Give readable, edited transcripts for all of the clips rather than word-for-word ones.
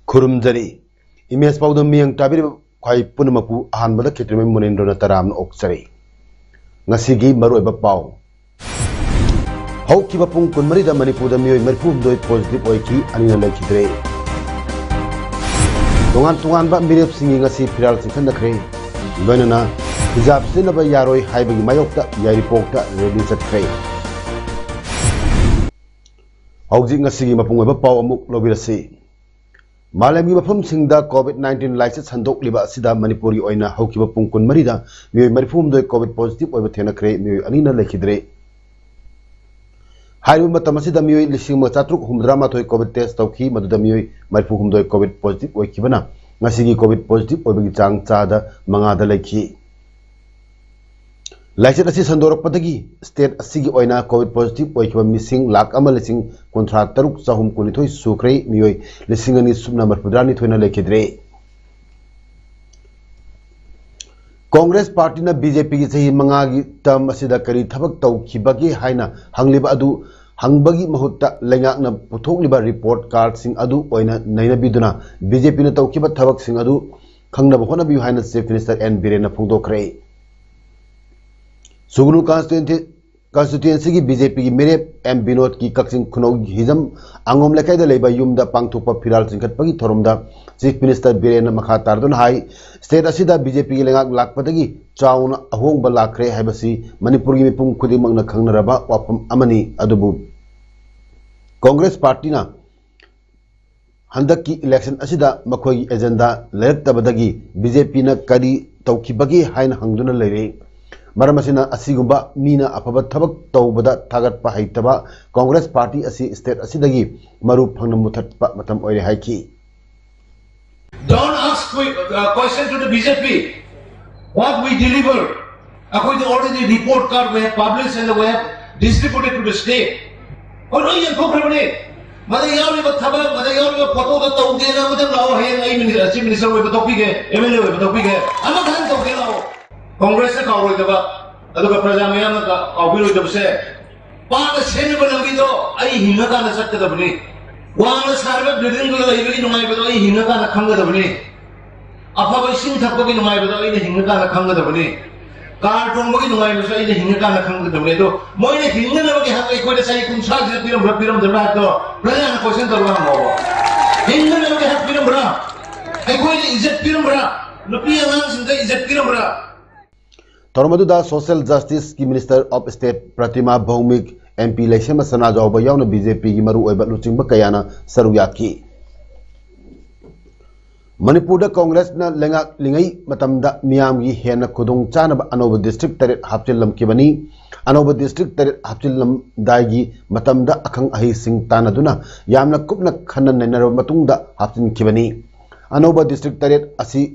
खुरुमजरी image पाउदम मियंग Tabir खाई पुनमपु अहानबदा खित्रमे मुनेन्द्रना तराम ओक्सरी ngasiगी मरुइबा पाउ हौकिबा पुंग कुनमरीदा मणिपुरदा मियोय मरफुमदोय पॉजिटिव ओइकी अनिना लेखिद्रे तोंगान बा मिरेप सिंगी ngasi फिराल सिखनखरे लोइनना हिजाब सिनबा यारोय हाइबगी मायोक्ता यारिपोक्ता रेडी चटखरे हौजिक ngasiगी मपुंग ओइबा पाउ अमुक लोबिरसी मालमी मफम सिंगदा कोविड-19 लाइसेंस हंदोकलिबा असिदा मणिपुरी ओइना हौकिबा पुंग कुनमरीदा मियोय मरफुमदोय कोविड पॉजिटिव ओइबा थेनखरे मियोय अनिना लेखिद्रे हाइबा मतम असिदा मियोय लिसिंग मचात्रुक हुमद्रामाथोय कोविड टेस्ट तौखी मदुदा मियोय मरफुमदोय कोविड पॉजिटिव ओइखिबना ngasiगी कोविड पॉजिटिव ओइबगी चांग चादा मंगादा लेखि लाइसेंस असी संदोरकपदगी स्टेट असिगी ओइना कोविड पॉजिटिव ओइखिबा मिसिंग लाख अमा लिसिंग कुंथ्रा तरुक चाहुम कुनिथोय सुख्रै मियोय लिसिंग अनि सुबना मरफुद्रानी थोयना लेखिद्रे कांग्रेस पार्टी ना बीजेपी की सही मंगागी तम असिदा करी थबक तौखिबगी हाइना हंगलिबा अदु हंगबगी महुत्ता लेंगाकना पुथोकलिबा रिपोर्ट कार्ड सिंग अदु ओइना नैनबिदुना बीजेपी ना तौखिबा थबक सिंग अदु खंगनब होनबि हाइना चीफ मिनिस्टर एन बीरेन फोंदोखरे सुगुनु कांस्टिट्यूएंसी की बीजेपी की मेरे एम विनोद की कक्सिंग खुनौ हिजम आंगोम लेकाइदा लेबा युमदा पांगथोकपा फिराल चिंखटपगी थोरमदा चीफ मिनिस्टर बीरेन मखा तारदुन हाई स्टेट असिदा बीजेपी की लेंगाक लाकपदगी चाउन अहोंगबा लाखरे हाइबसी मणिपुर की मिपुंग खुदिमंगना खंगनरबा वाफम अमनी अदुबु कांग्रेस पार्टी ना हंदक की इलेक्शन असिदा मखोई एजेंडा लेरतबदगी बीजेपी ना करी तौखिबगी हाइन हंगदुना लेरे मरमसिना असिगुंबा मीना अफबा थबक तौबदा थागतपा हैतबा कांग्रेस पार्टी असी स्टेट असिदगी मरु फंगन मुथतपा मतम ओइरे हाइकी Don't ask question to the BJP. What we deliver, according to already report card we have published and we have distributed to the state. Or no, you go from it. Mother Yari but Taba, Mother Yari photo the Togena, Mother Lao, hey, Chief Minister with the topic, MLA with the topic. I'm not going to get out. Congress ka kawal diba aduga praja mayam ka awil diba se paata sene banagi do ai hinga na sakta dabni wang sarve building ko lai gi numai ba ai hinga na khanga dabni apa ba sing thakko gi numai ba ai hinga na khanga dabni कार टोंग बगी नुंगाई बस आई हिंगा का खंग दबले तो मोइने हिंगा न बगी हाक कोइ साइ कुन सा जे पिरम दबा तो प्रजा न क्वेश्चन दरवा मो हिंगा न बगी हाक पिरम बरा ai कोइ इज्जत पिरम बरा नुपी अंगांग सिंग इज्जत पिरम बरा तोरमदुदा सोशल जस्टिस की minister of state Pratima Bhoumik MP लेसेम सना जावबा यावना बीजेपी की मरु ओइबा लुचिंग कयाना सरुयाकी मणिपुर कांग्रेस ना लेंगा लिंगई मतमदा मियाम की हेन खुदुंग चानब अनोब डिस्ट्रिक्ट तरेट हापचिलम किबनी अनोब डिस्ट्रिक्ट तरेट हापचिलम दाइगी मतमदा अखंग अहि सिंग तानदुना यामना कुपना खनन नैनरब मतुंगदा हापचिन किबनी अनोब डिस्ट्रिक्ट तरेट असि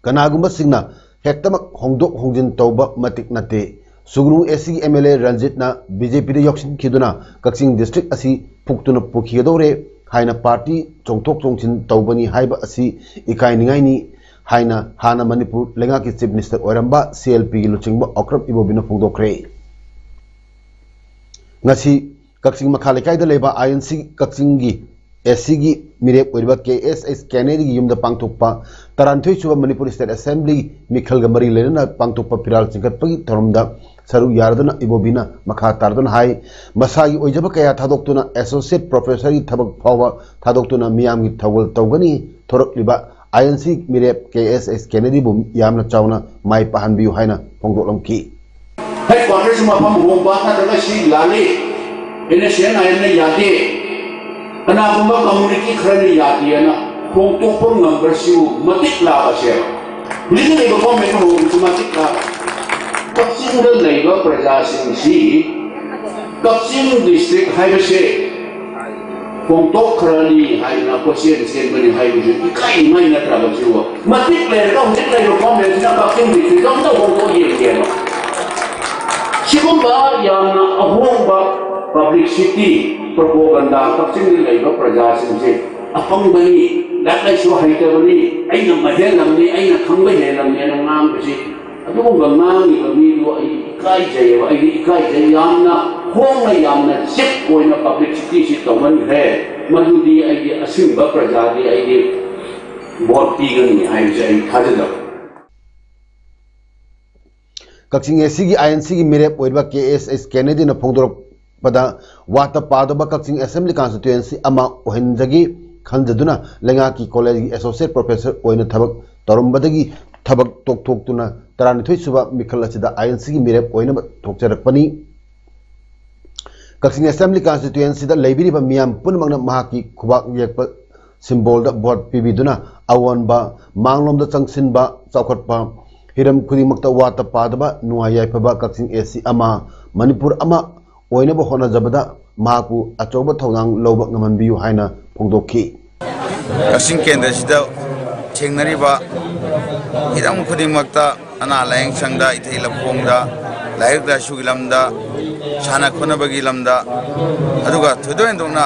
कनागुंबा सिंगना हेक्तमक होंगदोक होंजिन तौबा मतिक नते सुगनु एसी एमएलए रंजित ना बीजेपी दे यॉक्सिन खिदुना कक्सिंग डिस्ट्रिक्ट असि फुक्तुना पुखियदोरे हाइना पार्टी चोंथोक चोंचिन तौबनी हाइबा असि इकाइनिंगाइनी हाइना हाना मणिपुर लेंगा की चीफ मिनिस्टर ओरंबा सीएलपी की लुचिंगबा अक्रब इबोबिना फोंदोखरे ngasi कक्सिंग मखा लेकाइदा लेबा आईएनसी कक्सिंग की एससी की मिरेप ओइबा केएसएस कैनेडी की युमदा पांगथोकपा तरांथोय सुबा मणिपुर स्टेट असेंबली मिखल गमरी लेना पांगथोकपा फिराल चिंखटपगी थरमदा सरू यारदना इबोबिना मखा तारदन हाई मसागी ओइजबा कया थादोक्तुना एसोसिएट प्रोफेसर की थबक फावा थादोक्तुना मियाम की थवल तौगनी थोरकलिबा आईएनसी मिरेप केएसएस कैनेडी बु यामना चावना माइ पहानबियु हाइना फोंदोलमकी है कांग्रेस मफम होबा थादगा सी लाले इने सेन आयने यादे अनागुंबा कम्युनिटी खरने यादे ना खोंतोपर नंबर सिउ मतिक लाबसे लिने लेबा गवर्नमेंट हो मतिक ला कक्सिंग द लेबा प्रजा सिंग सी कक्सिंग डिस्ट्रिक्ट हाइबसे Kongtok kerani hai na kosen bani hai uji ikai mai na traga jiwa mati player ka uji player ko me na ka king di dong to kongtok ye ke ma sigumba yang na ahong ba publicity propaganda ka sing lai ba praja sing je apang bani lat lai so hai te bani ai na mahel lam ni ai na khang ba he lam ni na ngam ba si adu ba ngam ni ba mi do ai ikai je ba ai ikai je yang na hong na yang na chip ko na publicity si to man he madudi ai asim ba praja di ai bot pi gani hai je ai khajada Kakching SC INC की मेरे पोइबा KSS Kennedy न फोंदोर पदा वाता पादबा Kakching Assembly Constituency अमा ओहिंजगी खंजदुना लेंगा की college की associate professor ओइन थबक तरुम्बदगी थबक तोक तोक तुना तरानिथोई सुबा मिखल असिदा INC की मेरे ओइन थोकचरकपनी Kakching Assembly Constituency दा लेबिरिबा मियाम पुनमंगना महाकी खुबाक येकप सिंबल दा बोर्ड पिबिदुना अवनबा मांगलोम दा चंगसिनबा चौखटपा हिरम खुदिमक्ता वाता पादबा नुआ याइफबा Kakching SC अमा मणिपुर अमा ओइनबा होनाजबदा महाकु अचौबा थौनांग लौबा ngmanbiyu haina phongdokhi Kakching केंद्र सिदा थेंगनरिबा हिरम खुदिमक्ता अना लायंग संगदा इथै लफोंगदा लायक दा सुगिलमदा साना खोनबगी लमदा अदुगा थोदोंना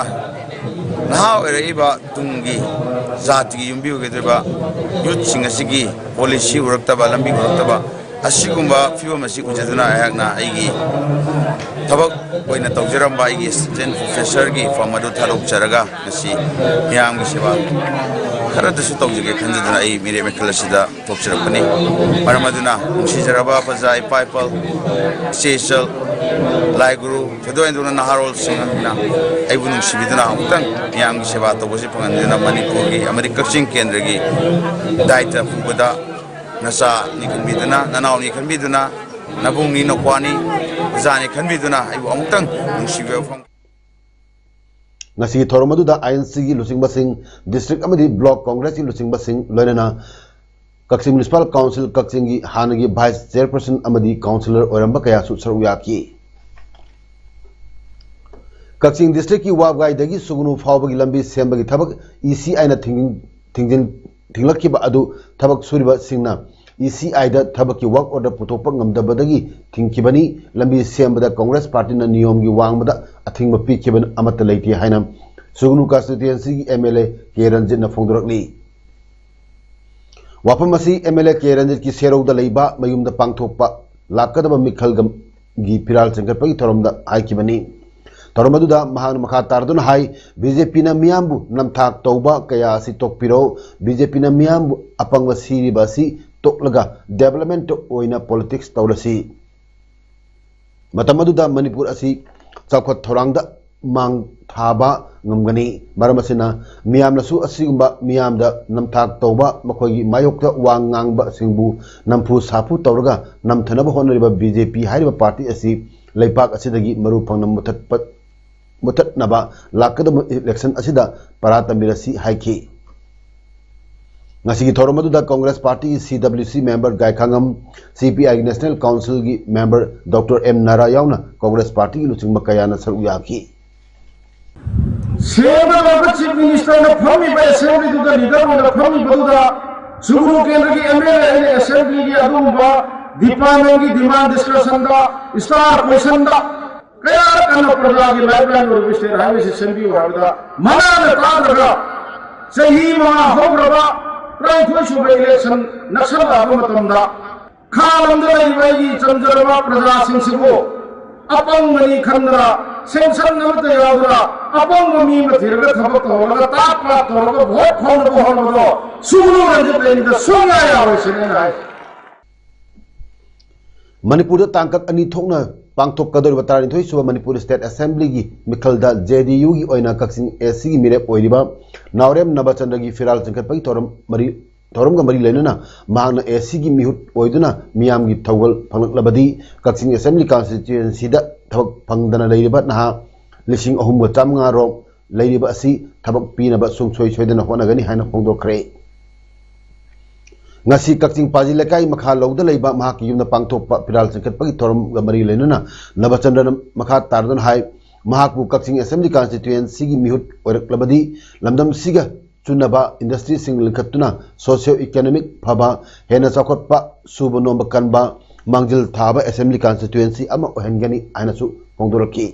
नहा ओइरइबा तुंगी जाति युम्बिउगेद्रबा यूथ सिंग असिगी पॉलिसी उरक्तबा लंबी उरक्तबा असिगुंबा फिवम असि उजदुना आयकना आइगी थबक ओइना तौजरमबा आइगी असिस्टेंट प्रोफेसर की फॉर्म अदु थारोक चरगा नसि मियामगी सेवा खरदसु तौजगे खंजदुना आई मिरे मेखलसिदा तोक्चरपनी परमदुना मुसिजरबा पजाई पाइपल सेसल लाइगुरु थदोइंदुना नहारोल सिंगना आइबु नुसिबिदुना अमुतंग मियामगी सेवा तौबसि फंगनदुना मणिपुर की अमरि Kakching केंद्र की दायित्व पुबदा नसा निखनबिदुना ननाव निखनबिदुना नबुंगनी नोक्वानी जानि खनबिदुना आइबु अमुतंग नुसिबे फंग ngasi thoromadu da INC gi lusingba sing district amadi block congress gi lusingba sing loinana Kakching municipal council Kakching gi hanagi vice chairperson amadi councillor oramba kaya su saruya ki Kakching district ki wabgai dagi sugunu phawbagi lambi sembagi thabak ECI na thinglakki ba adu thabak suriba singna ECI da thabak ki work order putopa ngamdabadagi thingkibani lambi sembada Congress party na niyom gi wangbada athingba pikiban amata leiti haina sugunu constituency gi MLA K Ranjit na phongdorakli wapamasi MLA K Ranjit ki serowda leiba mayumda pangthokpa lakadaba mikhal gi piral chengkatpagi thoromda haikibani Toromaduda mahang makha tardun hai BJP na miyambu namthak tauba kaya si tokpiro BJP na miyambu apangwa siri basi toklaga development oina politics taulasi matamaduda Manipur asi chawkhat thorangda mang thaba ngamgani maramasina miyamnasu asigumba miyamda namthak tauba makhogi mayokta wangangba singbu nampu sapu tauraga namthanaba honariba BJP hariba party asi leipak asidagi maru phangnam mutat naba lakadam election asida paratamirasi haiki ngasi gi thoromadu da Congress party CWC member Gaikhangam CPI National Council gi member Dr M Narayana Congress party gi luchingba kayana saruya ki Sema Baba Chief Minister na phami ba assembly du da leader na phami baduda suguru kendra ki MLA assembly gi adumba department ki demand discussion da star question da kaya kana praja ki lifeline or Mr. Highway Assembly wada mana na tadra sahi ma hobraba right to show election national matamda khalam da lai gi chanjarama praja singsibo apang mani khandra sanction namta yadra apang mi mathirga thabak tawala tapla tawala vote khon bo suguru ranjit lein da sunga ya hoisene hai Manipur da tangkat ani thokna pangthok kador batari thoi suba Manipur State Assembly gi mikhalda JDU gi oina Kakching SC gi mirep oiriba Naurem Nabachandra gi firal chengkhatpagi thorom ga mari lenana mahna SC gi mihut oiduna miyam gi thawgal phanglabadi Kakching Assembly constituency da thabak phangdana leiriba naha lising ahum ga chamnga ro leiriba asi thabak pinaba sungsoi soidana honagani haina phongdokre ngasi Kakching paji lekai makha lawda leiba mahaki yumna pangthokpa piral chengkhatpagi thorom ga mari lenana Nabachandra makha tardon hai महाकु Kakching assembly constituency की मिहुत ओरक्लबदी लमदम सिगा चुनबा industry सिंग लिंखतुना socio economic फबा हेना चौखटपा सुब नोंब कनबा मांगजिल थाबा असेंबली कॉन्स्टिट्यूएंसी अमा ओहनगनी आइनासु फोंदोरकी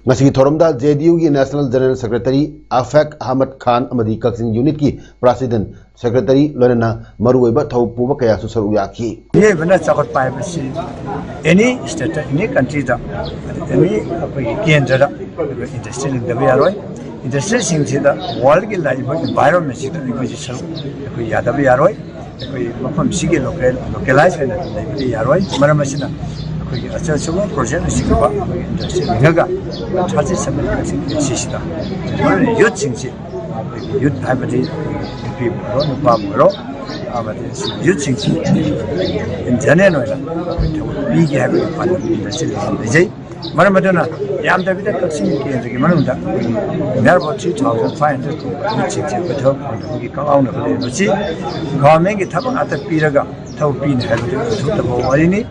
ngasi thoromda JDU की national general secretary Afaque Ahmad Khan अमदी कक्सिंग यूनिट की प्रेसिडेंट सेक्रेटरी लोरेना मरुइबा थौपुब कया सुसरु याकी ये बना चौखट पाए बसी एनी स्टेट एनी कंट्री दा एनी अकोई केंद्र दा इंडस्ट्री लिंदबे यारोय इंडस्ट्री सिंगसिदा वर्ल्ड की लाइफ एनवायरनमेंट सिदा अकोई सर अकोई यादबे यारोय अकोई मफम सिगे लोकलाइज होना लाइबे यारोय मरमसिना अकोई अच्छा प्रोजेक्ट सिगबा इंडस्ट्री लिंगा थाजी सबने सिसिदा यूथ सिंगसि यूथ हाइबदी एमपी रो नुपा रो आबादे यूथ सिंगसि इन जनरल ओइला बी के हाइबदी फन इंडस्ट्री लिजै मरमदना याम दबिदा कक्सिंग केन्द्रगी मनुंदा मेरबो 3500 सिंगसि बथौ फंदगी काउन बदे बसि गवर्नमेंट की थबक अत पीरगा थौ पीन हाइबदी थुतबो वरिनी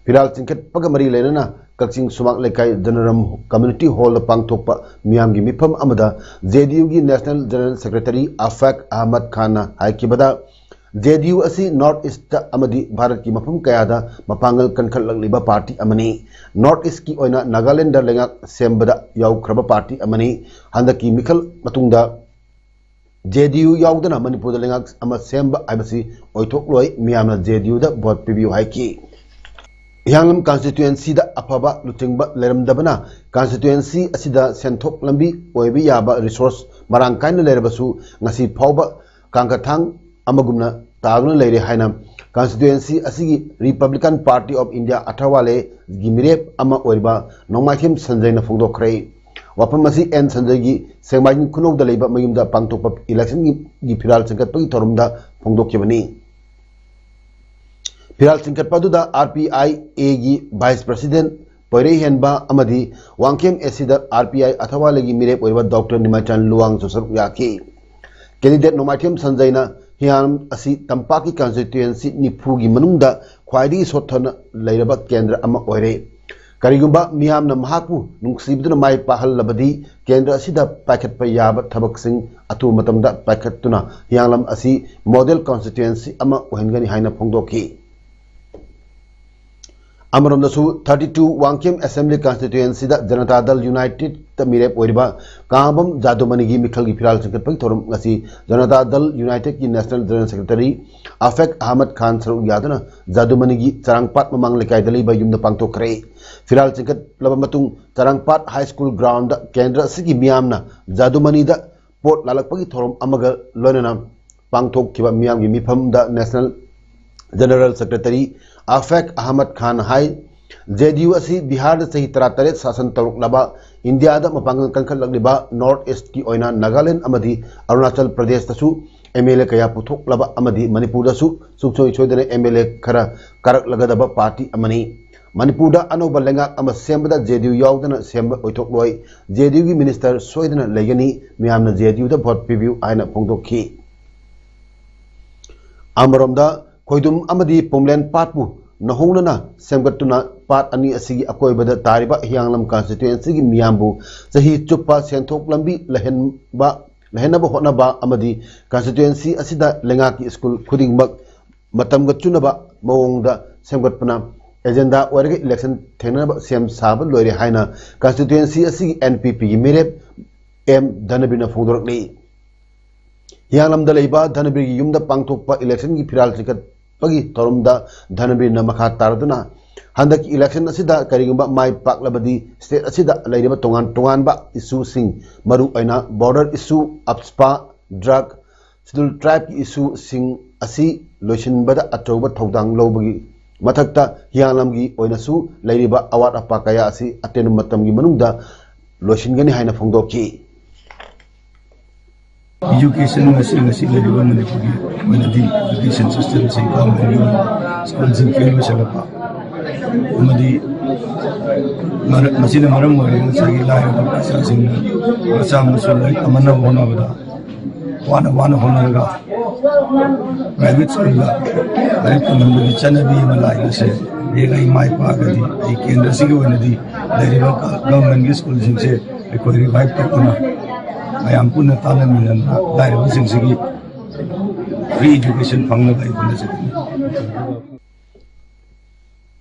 फिराल चिंखत पग मरी लेना कक्सिंग सुमाक लेकाई जनरम कम्युनिटी हॉल पांगथोप मियाम की मिफम अमदा JDU की national general secretary Afaque Ahmad Khan हाइकिबदा JDU असी नॉर्थ ईस्ट अमदी भारत की मफम कयादा मपांगल कनखललिबा पार्टी अमनी नॉर्थ ईस्ट की ओइना नागालैंड लेंगा सेंबदा याउख्रबा पार्टी अमनी हंदकी मिखल मतुंगदा JDU याउदना मणिपुर लेंगा अम सेंब आइबसी ओइथोकलोय मियामना JDU दा वोट पिबियु हाइकी हियांगलम कॉन्स्टिट्यूएंसी दा अफबा लुचिंगबा लेरमदबना कॉन्स्टिट्यूएंसी असिदा सेंथोक लंबी ओइबि याबा रिसोर्स मरांग काइन लेरबसु ngasi फावबा कांगथांग अमगुमना तागुना लेरे हाइना कॉन्स्टिट्यूएंसी असिगी Republican party of India Athawale गिमिरेप अमा ओइबा नोंमाइथिम संजयना फोंदोखरे वफम असी एन संजय की सेंगमाइन खुनोगदा लेबा मयुमदा पांगथोकपा इलेक्शन की फिराल संकटपगी थोरमदा फोंदोखिबनी फिराल चिंकटपादुदा RPI की वाइस प्रेसिडेंट पोरे हेनबा अमदी वांकेम एसिदा RPI अथवा लेगी मिरेप ओइबा डॉक्टर निमाचन लुवांग जोसर याकी कैंडिडेट नोमाइथिम संजयना हियाम असी तंपा की कॉन्स्टिट्यूएंसी निफू की मनुंदा ख्वाइदी सोथन लेरबा केंद्र अमा ओइरे करिगुंबा मियामना महाकु नुंगसिबदुना माइ पाहल लबदी केंद्र असिदा पाखतपा याब थबकसिंग अतु मतमदा पाखतुना हियांगलम असी मॉडल कॉन्स्टिट्यूएंसी अमा ओहनगनी हाइना फोंदोकी अमरोंदसु 32 वांकेम असेंबली कॉन्स्टिट्यूएंसी दा जनता दल यूनाइटेड ता मिरेप ओइबा काबम जादुमनी की मिखल की फिराल संकटपगी थोरम ngasi जनता दल यूनाइटेड की national general secretary Afaque Ahmad Khan सरू यादना जादुमनी की चरांगपाट ममांग लेकाय दलीबा युमदा पांगथोखरे फिराल संकट लबमतुंग चरांगपाट हाई स्कूल ग्राउंड केंद्र सिगी मियामना जादुमनी दा पोट लालकपगी थोरम अमगा लोनना पांगथोखिबा मियाम की मिफम दा national general secretary Afaque Ahmad Khan हाई JDU असी बिहार सही 33 शासन तरुक लबा इंडिया दा मपांगल कंखल लगलिबा नॉर्थ ईस्ट की ओइना नागालैंड अमदी अरुणाचल प्रदेश तसु MLA कया पुथोक लबा अमदी मणिपुर दसु सुखसोई छोइदने MLA खरा करक लगदबा पार्टी अमनी मणिपुर दा अनोबा लेंगा अम सेंबदा JDU याउदना सेंब ओइथोकलोय JDU की मिनिस्टर सोइदना लेगनी मियामना JDU दा वोट पिबियु आइना फोंदोखी अमरोमदा खोइदुम अमदी पुमलेन पाटपु नहोंगना सेमगतुना पाट अनि असिगी अकोइबदा तारिबा हियांगलम कॉन्स्टिट्यूएंसी की मियामबु सही चुप्पा सेंथोक लंबी लहनबा होनबा अमदी कॉन्स्टिट्यूएंसी असिदा लेंगा की स्कूल खुदिंगबक मतमग चुनबा मवोंगदा सेमगतपना एजेंडा ओरगे इलेक्शन थेनबा सेम साब लोइरे हाइना कॉन्स्टिट्यूएंसी असिगी NPP की मेरेप M धनबिरना फोंदोरकली हियांगलम दलेबा धनबिर की युमदा पांगथोकपा इलेक्शन की फिराल चिकत पगी तोरमदा धनबीर न मखा तारदुना हंदक इलेक्शन असिदा करिगुंबा माइ पाकलबदी स्टेट असिदा लेरिबा तोंगान तोंगानबा इशू सिंग मरु अइना border issue AFSPA drug schedule tribe की इशू सिंग असि लोइसिनबदा अचौबा थौदांग लौबगी मथक्ता हियांगलमगी ओइनासु लेरिबा अवाट अपा कया असि अटेन मतमगी मनुंगदा लोइसिनगनी हाइना फोंदोकी education ngasi leriba manipuri manadi education system se kam schools in field chalapa amadi masina maram wari sagi lai ba sa sing asa musulai amana bona bada wana hona ga private school la ai kamandi chanabi malai se regai mai pa ga di kendra sig wanadi government की school से revive तौना ma'am पुनः ताना मिलना free education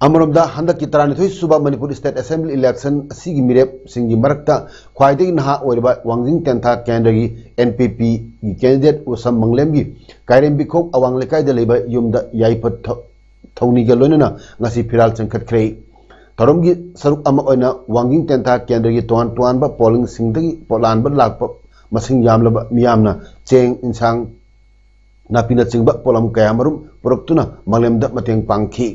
अमरमदा हंदक की तरानिथोई सुबह Manipur state assembly election असिगी मिरेप सिंगी मरकता ख्वाइदगी नहा ओइरबा Wangjing तेंथा केंद्र की एनपीपी की कैंडिडेट उसम मंगलेम की कायरेम बिखोक अवांग लेकाय द लेबा युमदा याइफत थौनी के लोइना ngasi फिराल संखतख्रे तरुम की सरुक अमा ओइना वांगजिंग तेंथा केंद्र की तोन तोनबा पोलिंग सिंगदगी पोलानबा लाकप मसिंग यामलबा मियामना चेंग इंसांग नापिना चिंगबा पोलम कयामरुम पुरक्तुना मंगलेमदा मतेंग पांगखी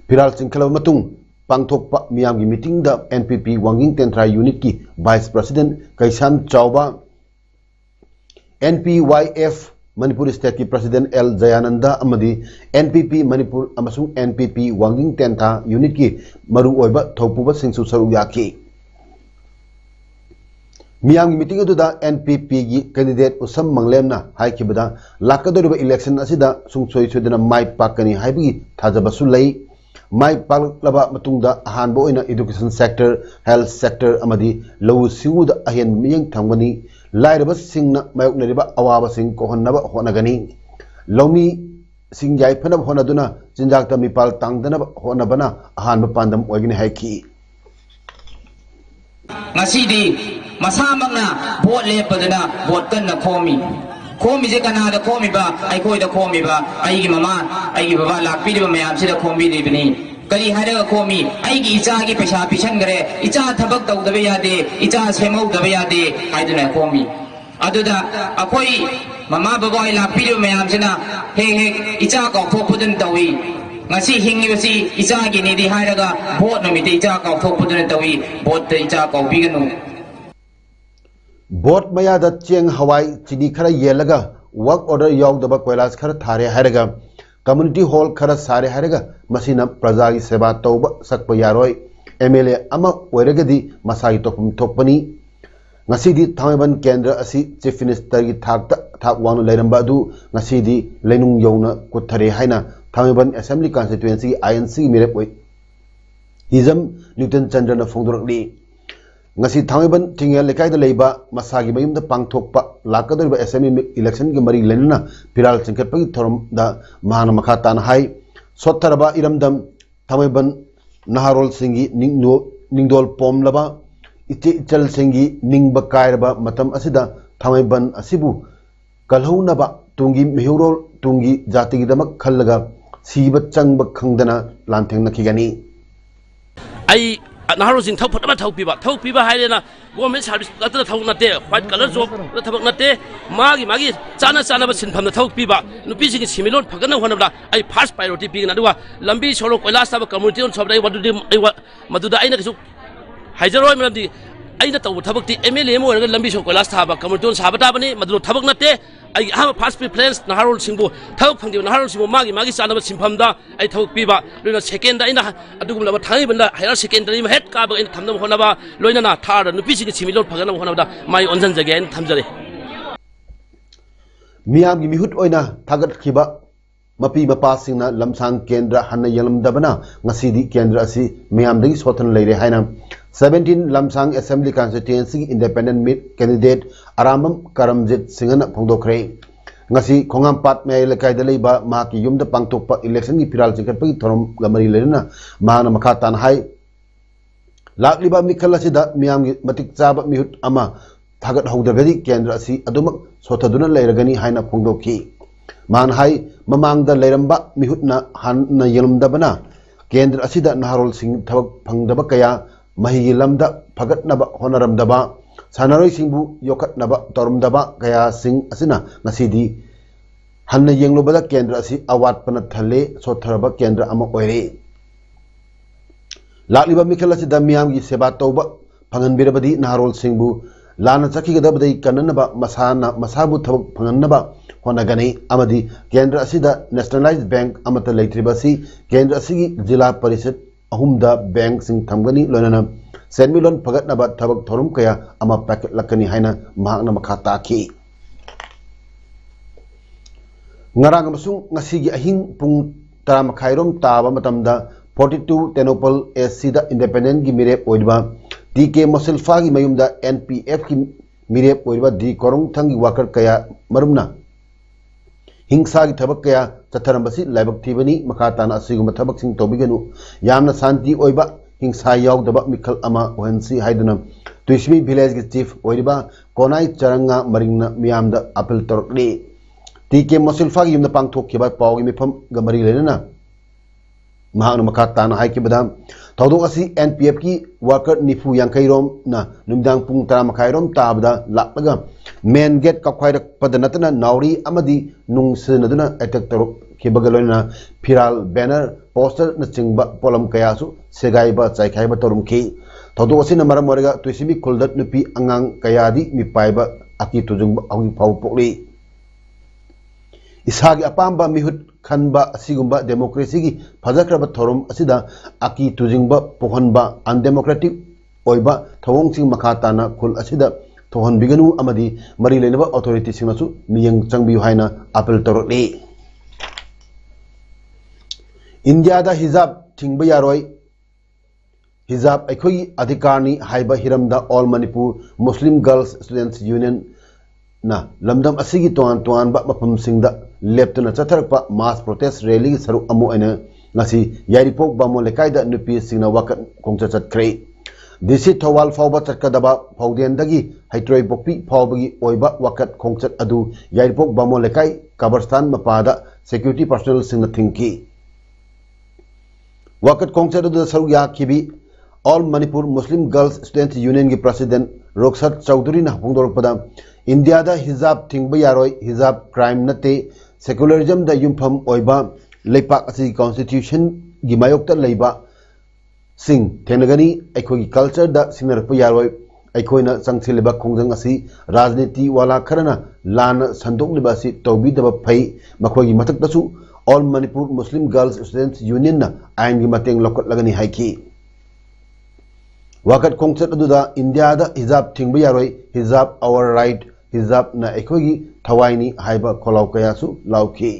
फिराल सिंखलब मतुंग पांगथोकपा मियाम की मीटिंग द एनपीपी वांगिंग तेंथ्रा यूनिट की vice president Kaisam Chouba NPYF Manipur state की प्रेसिडेंट एल जयानंदा अमदी एनपीपी मणिपुर अमसुंग एनपीपी वांगिंग तेंथा यूनिट की मरु ओइबा थौपुबा सिंसु सरु याखी मियाम की मीटिंग अदुदा एनपीपी की कैंडिडेट उसम मंगलेमना हाइखिबदा लाकदोरिबा इलेक्शन असिदा सुंगसोय सोदना माइ पाकनी हाइबगी थाजबसु लई माइ पाकलबा मतुंगदा अहानबो ओइना education sector health sector अमदी low सिंगुदा अहेन मियंग थंगबनी लाइरबा सिंगना मायोकनरिबा अवाबा Singh कोहनबा होनगनी लौमी Singh याइफनब होनदुना चिंजाकता मिपाल तांगदनब होनबना अहानबा पांदम ओइगनी हाइखी ngasi masamangna vote lepadana vote kanna khomi je kana da khomi ba ai koi da khomi ba ai gi mama ai gi baba lakpi de mayam sida khomi de bini kari hare khomi ai gi icha gi paisa pisan gare icha thabak tau da yade icha semau da yade ai duna khomi aduda akoi mama baba ai lakpi de mayam sina he icha ko thopudun tawi ngasi hingi basi icha gi ni di hairaga vote no mi te icha ko thopudun tawi vote te icha ko biganu vote मयादा चेंग हवाई चिनी खरा येलगा work order यौदबा कोयलास खरा थारे हारेगा community hall खरा सारे हारेगा मसीना प्रजा की सेवा तौब सकप यारोय एमएलए अमा ओइरगदी मसागी तोपम थोपनी ngasi थामेबन केंद्र असि चीफ मिनिस्टर की थाक वांग लेरंबा दु ngasi लेनुंग यौना कुथरे हाइना थामेबन असेंबली कॉन्स्टिट्यूएंसी की आईएनसी मेरेप ओइ हिजम न्यूटन चंद्रन फोंदोरकली ngasi थामेबन थिंगेल लेकायदा लेबा मसागी मयुमदा पांगथोकपा लाकदोरिबा असेंबली इलेक्शन के मरी लेनना फिराल चिंखतपगी थोरमदा महान मखा ताना हाई सोथरबा इरमदम थामेबन नहारोल सिंगी निंगदोल पोमलबा इचे इचल सिंगी निंगबा कायरबा मतम असिदा थामेबन असिबु कलहौनबा तुंगी मिहुरोल तुंगी जातिगिदमक खल्लगा सीबा चंगबा खंगदना लांथेंगनखिगनी आई नारो सिंह थौ पीबा है ना गवर्नमेंट सर्विस अतदा थौ नते व्हाइट कलर जॉब थबक नते मागी चाना चाना सिनफम थौ पीबा नुपी सिंह सिमिलोन फगन होनबला आई फर्स्ट प्रायोरिटी पीगन अदुवा लंबी सोलो कोइलास तब कम्युनिटी ऑन सबदai मदुदा आइना कसु हाइजरोय मरदी आइना तौ थबकती एमएलए मो रग लंबी सोलो कोइलास थाबा कम्युनिटी ऑन साबता बने मदुलो थबक नते आई हम फर्स्ट प्रिफरेंस नारोल सिंह थबक फंगदि नारोल सिंह मागी चाना सिनफमदा आई थौ पीबा लोइना सेकेंड आइना अदुगुमला थांगिबना हायर सेकेंडरी हेड काबा इन थमदम होनबा लोइना थार नुपी सिंह सिमिलोन फगन होनबदा माई ओनजन जगे इन थमजरे मियाम की मिहुत ओइना थागत खिबा मपी मपा सिंगना लमसांग केंद्र हन्न यलमदबना ngasi केंद्र असि मियामदगी सोथन लेरे हाइना 17 Lamsang assembly constituency independent candidate Aramam Karamjit सिंगना फोंदोखरे ngasi खोंगामपाट मे लेकायदा लेबा माकी युमदा पांगतोकपा इलेक्शन की फिराल चिंखतपगी थोरम गमरी लेना महाना मखा तान हाई लाकलिबा मिखल असिदा मियाम की मतिक चाबा मिहुत अमा थागत हौदगदी केंद्र असि अदुमक सोथदुना लेरगनी हाइना फोंदोखी मान हाई ममांगदा लेरंबा मिहुतना हन्न यलमदबना केंद्र असिदा नहारोल सिंह थबक फंगदबा कया महिगी लमदा फगतनबा होनरमदबा सानरोय सिंहबु योखतनबा तोरमदबा कया सिंह असिना ngasi हन्न येंगलोबदा केंद्र असि अवाटपना थले सोथरबा केंद्र अमा ओइरे लाकलिबा मिखल असिदा मियाम की सेवा तौबा फंगनबिरबदी नहारोल सिंहबु लाना चखिगदबदई कननबा मसाना मसाबु थबक फंगनबा होनगनी अमदी केंद्र असिदा नेशनलाइज्ड बैंक अमत लेत्रिबसी केंद्र असिगी जिला परिषद अहुमदा बैंक सिंह थमगनी लोनना सेनमिलोन फगतनबा थबक थोरम कया अमा पैकेट लकनी हाइना महांगना मखा ताखी ngarang amasung ngasi gi ahing pung 10 makhairom taba matamda 42 Tenopal SC da independent gi mirep oidba TK Mosilfa gi mayum da NPF gi mirep oidba D Korong Thang gi worker kaya marumna हिंसा की थबक कया चथरंबसी लाइबक थीबनी मखाताना असिगुम थबक सिंग तोबिगनु यामना शांति ओइबा हिंसा यावदबा मिखल अमा ओहनसी हाइदना तुइसमी village की chief ओइबा Konai चरंगा मरिंगना मियामदा appeal तोरकली टीके मोसिल्फा की युमना पांगथोखिबा पावगी मिफम गमरी लेना महान मखाताना हाइके बदाम थौदोक असि NPF की वर्कर निफु यांखैरोम ना नुमदांग पुंग 10 मखाइरोम ताबदा लापगा मेन गेट कखवाइरक पदनतना नाउरी अमदी नुंगसनदुना अटैक तरो खिबगलोना फिराल बैनर पोस्टर न चिंगबा पोलम कयासु सेगाइबा चाइखाइबा तोरुमखि थौदोक असि नमरम मरगा तुइसिबी कुलदत नुपी अंगांग कयादी मिपाइबा अकी तुजुंग अवि फाव पोकली इसागी अपाम्बा मिहुत खनबा असिगुम्बा डेमोक्रेसी की फजक्रब थोरम असिदा अकी तुजिंगबा पोहनबा अनडेमोक्रेटिक ओइबा थवोंगसिंग मखाताना खुल असिदा थोहन बिगनु अमदी मरी लेनबा अथॉरिटी सिंगसु मियंग चंगबियु हाइना अपील तोरले इंडिया दा हिजाब थिंगबा यारोय हिजाब अखोई अधिकारनी हाइबा हिरमदा all Manipur Muslim girls students union ना लमदम असिगी तोआन तोआन बा मफम सिंगदा लेफ्टना चथरकपा मास प्रोटेस्ट रैली सरू अमु अने ngasi यारिपोक बामो लेकाइदा नुपी सिंगना वाकत कोंगचा चतख्रे दिसि थवाल फावबा चटकदबा फाउदेनदगी हाइट्रोय पोपी फावबगी ओइबा वाकत खोंगचत अदु यारिपोक बामो लेकाइ कबरस्तान मपादा सिक्योरिटी पर्सनल सिंगना थिंकी वाकत खोंगचत अदु सरू याखिबी all Manipur Muslim girls students union की प्रेसिडेंट रोक्सत चौधरी ना फोंदोरपदा इंडिया दा हिजाब थिंगबा यारोय हिजाब क्राइम नते सेक्युलरिज्म दा युमफम ओइबा लेपाक असि कॉन्स्टिट्यूशन गी मायोक्ता लेबा सिंग थेनगनी अखोगी कल्चर दा सिंगरप यारोय अखोइना संगसिलेबा खोंजंग असि राजनीति वाला खरना लान संदोकलिबा असि तौबीदबा फै मखोगी मथक्तसु all Manipur Muslim girls students union ना आइन गी मतेंग लोकत लगनी हाइकी वाकत खोंगचत अदुदा इंडिया दा हिजाब थिंगबा यारोय हिजाब आवर राइट हिजाब ना अखोगी थवाइनी हाइबा खोलाव कयासु लाउखी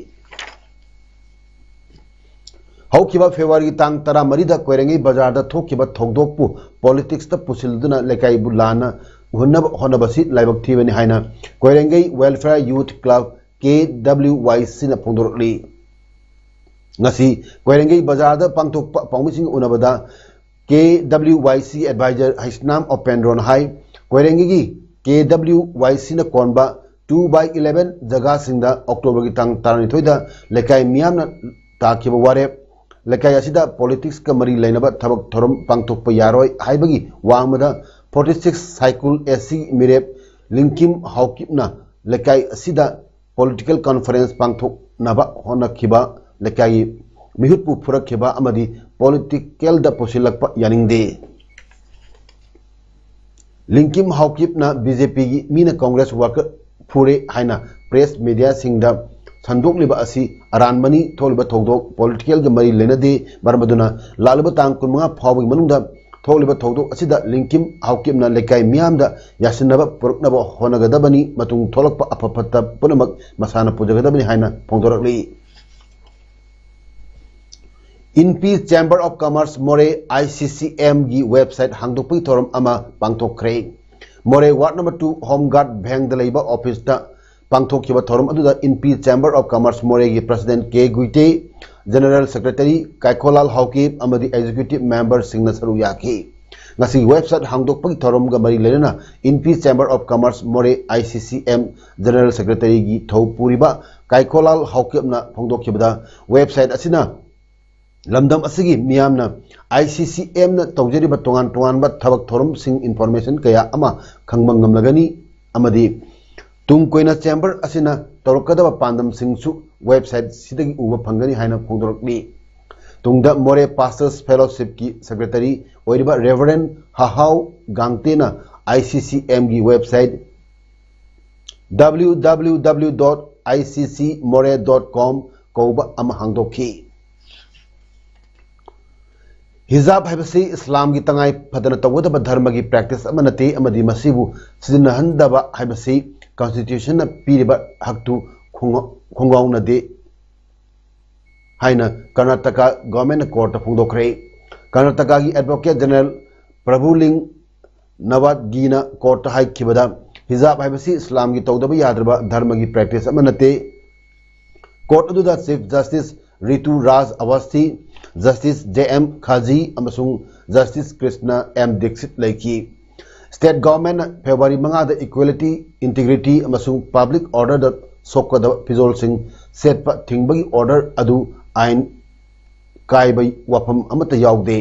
हौखिबा फेब्रुवारी तांग 13 दा कोइरेंगी बाजार दा थोखिबा थौदोकपु पॉलिटिक्स ता पुसिलदुना लेकाइबु लाना हुन्नब होनबसी लाइबक थीबनी हाइना कोइरेंगी वेलफेयर यूथ क्लब KWYC ना फोंदोरली ngasi कोइरेंगी बाजार दा पांगथोकपा पाउमिसिंग उनबदा KWYC एडवाइजर हाइसनाम ओपेनड्रोन हाई कोइरेंगी की KWYC ना कोनबा 2/11 जगह सिंदा अक्टोबर की तांग 12 दा लेकाइ मियामना ताखिबा वारे लेकाइ असिदा पॉलिटिक्स का मरी लेनबा थबक थरम पांगथोकपा यारोय हाइबगी वांगमदा 46 साइकिल SC मिरेप लिंकिम हाउकिपना लेकाइ असिदा पॉलिटिकल कॉन्फ्रेंस पांगथोक नबा होनखिबा लेकाइ मिहुतपु फुरखिबा अमदी पॉलिटिकल दा पोसिलकपा यानिंगदे लिंकिम हाउकिपना बीजेपी की मीना कांग्रेस वर्कर फुरे हाइना प्रेस मीडिया सिंगदा संदोकलिबा असि अरानमनी थोलिबा थौदोक पॉलिटिकल ग मरी लेनदे बरमदुना लालबा तांग 15 फावबगी मनुंगदा थोलिबा थौदोक असिदा लिंकिम हाउकिपना लेकाइ मियामदा यासिनबा पुरकनबा होनगदबनी मतुंग थोलकपा अफफत्ता पुनमक मसाना पुजगदबनी हाइना फोंदोरकली in peace chamber of commerce Moreh ICCM की वेबसाइट हांगदोकपी थोरम अमा पांगथोकरे Moreh ward number 2 home guard bank दलेबा ऑफिस ता पांगथोकिबा theorem अदुदा in peace chamber of commerce Moreh की president K Guite general secretary Kaikholal Haokip अमदी एग्जीक्यूटिव मेंबर सिंगना सरू याकी ngasi वेबसाइट हांगदोकपी थोरम ग मरी लेना in peace chamber of commerce Moreh ICCM general secretary की थौ पुरिबा काइखोलाल हाउकीना फोंदोकिबदा वेबसाइट असिना लमदम असिगी मियामना ICCM ना तौजरिबा तोंगान तोंगानबा थबक थोरम सिंग इन्फॉर्मेशन कया अमा खंगबंग नमलगनी अमदी तुम कोइना चैम्बर असिना तौरकदबा पांदम सिंगसु वेबसाइट सिदगी उबा फंगनी हाइना फोंदोरकली तुंगदा मोरे पास्टर्स फेलोशिप की सेक्रेटरी ओइरिबा रेवरेंड हाहाउ गांगतेना ICCM की वेबसाइट www.iccmore.com कौबा अमा हांगदोखी हिजाब है इस्लाम की तंगाई फदन तौदब धर्म की प्रैक्टिस अमनते अमदी मसीबु सिजनहंदब है constitution पीरिबा हक्तु खुंगाउनदे haina Karnataka government court phongdokre Karnataka gi advocate general Prabhuling Nawatgina court hai khibada hijab haibasi Islam gi tawdaba yadraba dharma gi practice amanate court aduda Chief Justice Ritu Raj Awasthi Justice JM Khaji amasung Justice Krishna M Dixit laiki State government February 5 da equality integrity amasung public order da sokada pizol sing setpa thingbagi order adu ain kai bai wafam amata yaude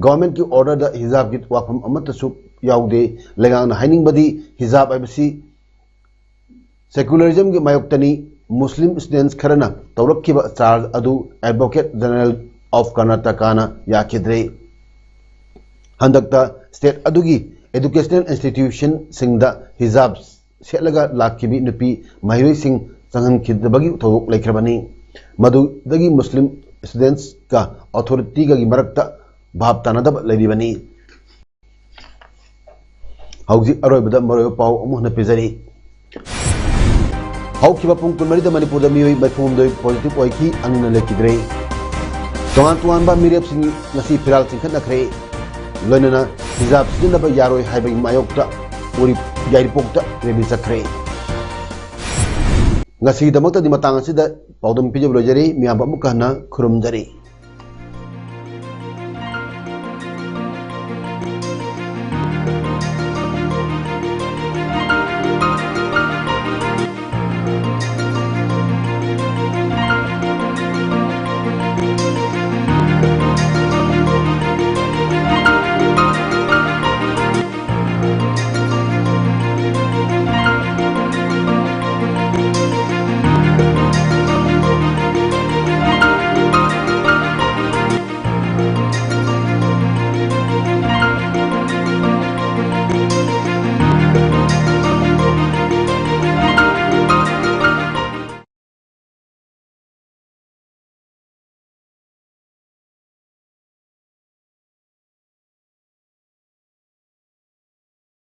government ki order da hijab gi wafam amata su yaude legang haining badi hijab abisi secularism gi mayoktani Muslim students kharana tawrakkiba charge adu Advocate General of Karnataka na yakidre handakta state adugi educational institution singda hijab selaga lakibi nupi mahiroi sing sangan khidbagi thawuk laikhrabani madu dagi Muslim students ka authority ga gi marakta bhab tanadab lairibani hauji aroibada maroy pau amuhna pizari haukiba pung kunmarida Manipur da mioi baifumdoi positive oiki anina lekidre tongan tuan ba mirep sing ngasi viral singkhat nakre loinana hijab sinaba yaroi haibai mayokta uri yairipokta rebi sakre ngasi damakta di matang asida paudam pijab lojari miyamba mukahna khurumjari